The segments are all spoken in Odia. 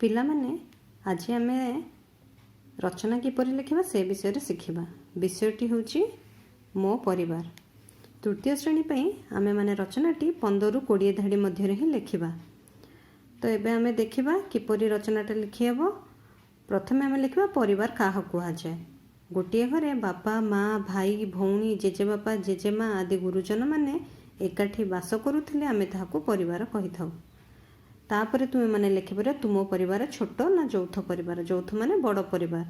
ପିଲାମାନେ ଆଜି ଆମେ ରଚନା କିପରି ଲେଖିବା ସେ ବିଷୟରେ ଶିଖିବା। ବିଷୟଟି ହେଉଛି ମୋ ପରିବାର। ତୃତୀୟ ଶ୍ରେଣୀ ପାଇଁ ଆମେମାନେ ରଚନାଟି 15ରୁ 20 ଧାଡ଼ି ମଧ୍ୟରେ ହିଁ ଲେଖିବା। ତ ଏବେ ଆମେ ଦେଖିବା କିପରି ରଚନାଟା ଲେଖିହେବ। ପ୍ରଥମେ ଆମେ ଲେଖିବା ପରିବାର କାହାକୁ କୁହାଯାଏ। ଗୋଟିଏ ଘରେ ବାପା ମା ଭାଇ ଭଉଣୀ ଜେଜେବାପା ଜେଜେମା ଆଦି ଗୁରୁଜନମାନେ ଏକାଠି ବାସ କରୁଥିଲେ ଆମେ ତାହାକୁ ପରିବାର କହିଥାଉ। ତାପରେ ତୁମେମାନେ ଲେଖିପାରିବ ତୁମ ପରିବାର ଛୋଟ ନା ଯୌଥ ପରିବାର। ଯୌଥ ମାନେ ବଡ଼ ପରିବାର।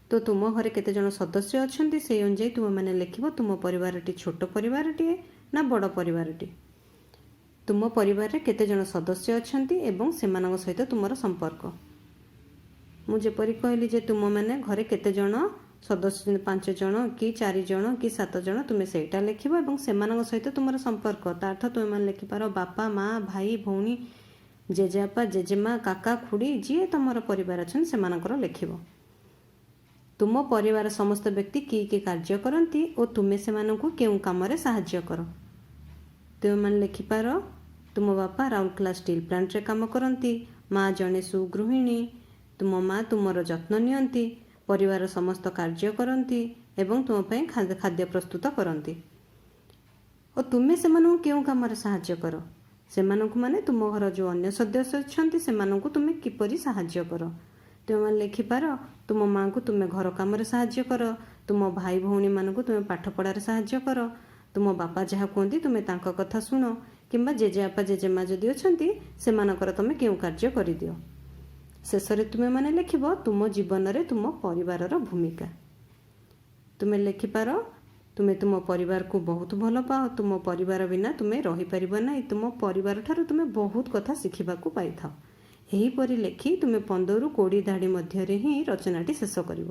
ତ ତୁମ ଘରେ କେତେଜଣ ସଦସ୍ୟ ଅଛନ୍ତି ସେଇ ଅନୁଯାୟୀ ତୁମେମାନେ ଲେଖିବ ତୁମ ପରିବାରଟି ଛୋଟ ପରିବାରଟିଏ ନା ବଡ଼ ପରିବାରଟି। ତୁମ ପରିବାରରେ କେତେଜଣ ସଦସ୍ୟ ଅଛନ୍ତି ଏବଂ ସେମାନଙ୍କ ସହିତ ତୁମର ସମ୍ପର୍କ। ମୁଁ ଯେପରି କହିଲି ଯେ ତୁମମାନେ ଘରେ କେତେଜଣ ସଦସ୍ୟ 5 ଜଣ କି 4 ଜଣ କି 7 ଜଣ ତୁମେ ସେଇଟା ଲେଖିବ ଏବଂ ସେମାନଙ୍କ ସହିତ ତୁମର ସମ୍ପର୍କ। ତା ଅର୍ଥ ତୁମେମାନେ ଲେଖିପାର ବାପା ମା ଭାଇ ଭଉଣୀ ଜେଜେବାପା ଜେଜେମା କାକା ଖୁଡ଼ି ଯିଏ ତୁମର ପରିବାର ଅଛନ୍ତି ସେମାନଙ୍କର ଲେଖିବ। ତୁମ ପରିବାର ସମସ୍ତ ବ୍ୟକ୍ତି କି କାର୍ଯ୍ୟ କରନ୍ତି ଓ ତୁମେ ସେମାନଙ୍କୁ କେଉଁ କାମରେ ସାହାଯ୍ୟ କର। ତୁମେମାନେ ଲେଖିପାର ତୁମ ବାପା ରାଉରକେଲା ଷ୍ଟିଲ୍ ପ୍ଲାଣ୍ଟରେ କାମ କରନ୍ତି, ମା ଜଣେ ସୁଗୃହିଣୀ, ତୁମ ମା ତୁମର ଯତ୍ନ ନିଅନ୍ତି, ପରିବାର ସମସ୍ତ କାର୍ଯ୍ୟ କରନ୍ତି ଏବଂ ତୁମ ପାଇଁ ଖାଦ୍ୟ ପ୍ରସ୍ତୁତ କରନ୍ତି। ଓ ତୁମେ ସେମାନଙ୍କୁ କେଉଁ କାମରେ ସାହାଯ୍ୟ କର। ସେମାନଙ୍କୁ ମାନେ ତୁମ ଘର ଯେଉଁ ଅନ୍ୟ ସଦସ୍ୟ ଅଛନ୍ତି ସେମାନଙ୍କୁ ତୁମେ କିପରି ସାହାଯ୍ୟ କର। ତୁମେମାନେ ଲେଖିପାର ତୁମ ମାଆଙ୍କୁ ତୁମେ ଘର କାମରେ ସାହାଯ୍ୟ କର, ତୁମ ଭାଇ ଭଉଣୀମାନଙ୍କୁ ତୁମେ ପାଠ ପଢ଼ାରେ ସାହାଯ୍ୟ କର, ତୁମ ବାପା ଯାହା କୁହନ୍ତି ତୁମେ ତାଙ୍କ କଥା ଶୁଣ କିମ୍ବା ଜେଜେବାପା ଜେଜେମା ଯଦି ଅଛନ୍ତି ସେମାନଙ୍କର ତୁମେ କେଉଁ କାର୍ଯ୍ୟ କରିଦିଅ। ଶେଷରେ ତୁମେମାନେ ଲେଖିବ ତୁମ ଜୀବନରେ ତୁମ ପରିବାରର ଭୂମିକା। ତୁମେ ଲେଖିପାର ତୁମେ ତୁମ ପରିବାରକୁ ବହୁତ ଭଲ ପାଅ, ତୁମ ପରିବାର ବିନା ତୁମେ ରହିପାରିବ ନାହିଁ, ତୁମ ପରିବାର ଠାରୁ ତୁମେ ବହୁତ କଥା ଶିଖିବାକୁ ପାଇଥାଅ। ଏହିପରି ଲେଖି ତୁମେ 15ରୁ 20 ଧାଡ଼ି ମଧ୍ୟରେ ହିଁ ରଚନାଟି ଶେଷ କରିବ।